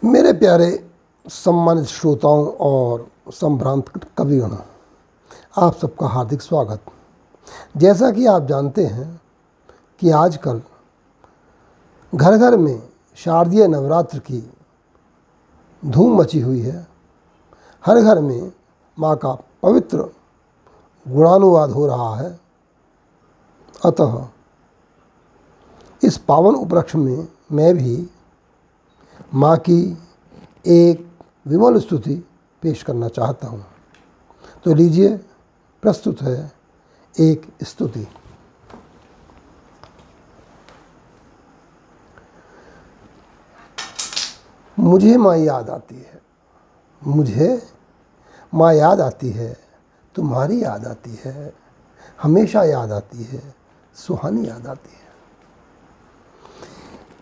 मेरे प्यारे सम्मानित श्रोताओं और संभ्रांत कविगण, आप सबका हार्दिक स्वागत। जैसा कि आप जानते हैं कि आजकल घर घर में शारदीय नवरात्र की धूम मची हुई है। हर घर में माँ का पवित्र गुणानुवाद हो रहा है। अतः इस पावन उपलक्ष्य में मैं भी माँ की एक विमल स्तुति पेश करना चाहता हूँ। तो लीजिए, प्रस्तुत है एक स्तुति। मुझे माँ याद आती है, मुझे माँ याद आती है, तुम्हारी याद आती है, हमेशा याद आती है, सुहानी याद आती है।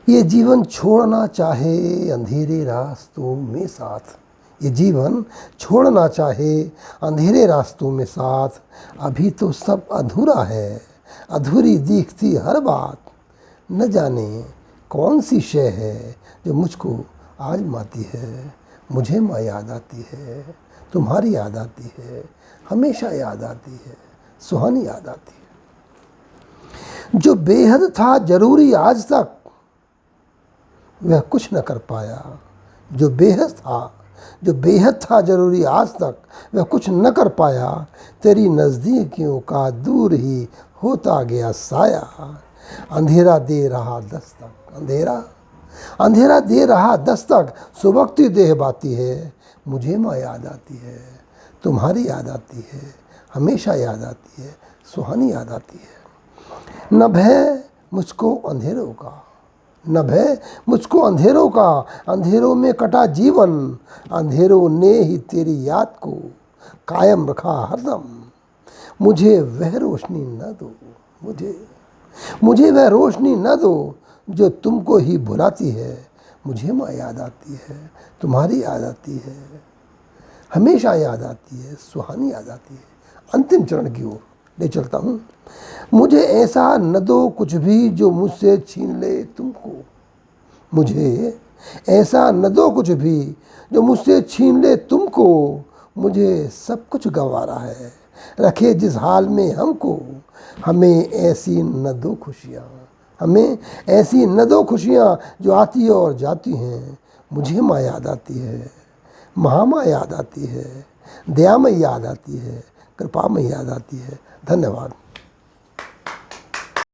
ये जीवन छोड़ना चाहे अंधेरे रास्तों में साथ, ये जीवन छोड़ना चाहे अंधेरे रास्तों में साथ, अभी तो सब अधूरा है, अधूरी दिखती हर बात। न जाने कौन सी शय है जो मुझको आज माती है। मुझे माँ याद आती है, तुम्हारी याद आती है, हमेशा याद आती है, सुहानी याद आती है। जो बेहद था जरूरी आज तक वह कुछ न कर पाया, जो बेहद था जरूरी आज तक वह कुछ न कर पाया। तेरी नज़दीकियों का दूर ही होता गया साया। अंधेरा दे रहा दस्तक, अंधेरा दे रहा दस्तक, सुबकती देह बाती है। मुझे माँ याद आती है, तुम्हारी याद आती है, हमेशा याद आती है, सुहानी याद आती है। न भय मुझको अंधेरों का, न भय मुझको अंधेरों का, अंधेरों में कटा जीवन, अंधेरों ने ही तेरी याद को कायम रखा हरदम। मुझे वह रोशनी न दो, मुझे वह रोशनी न दो जो तुमको ही बुलाती है। मुझे माँ याद आती है, तुम्हारी याद आती है, हमेशा याद आती है, सुहानी याद आती है। अंतिम चरण की ओर ले चलता हूँ। मुझे ऐसा न दो कुछ भी जो मुझसे छीन ले तुमको, मुझे ऐसा न दो कुछ भी जो मुझसे छीन ले तुमको। मुझे सब कुछ गंवारा है, रखे जिस हाल में हमको। हमें ऐसी न दो खुशियाँ, हमें ऐसी न दो खुशियाँ जो आती और जाती हैं। मुझे माँ याद आती है, महामाँ याद आती है, दयामय याद आती है, कृपामय याद आती है। धन्यवाद।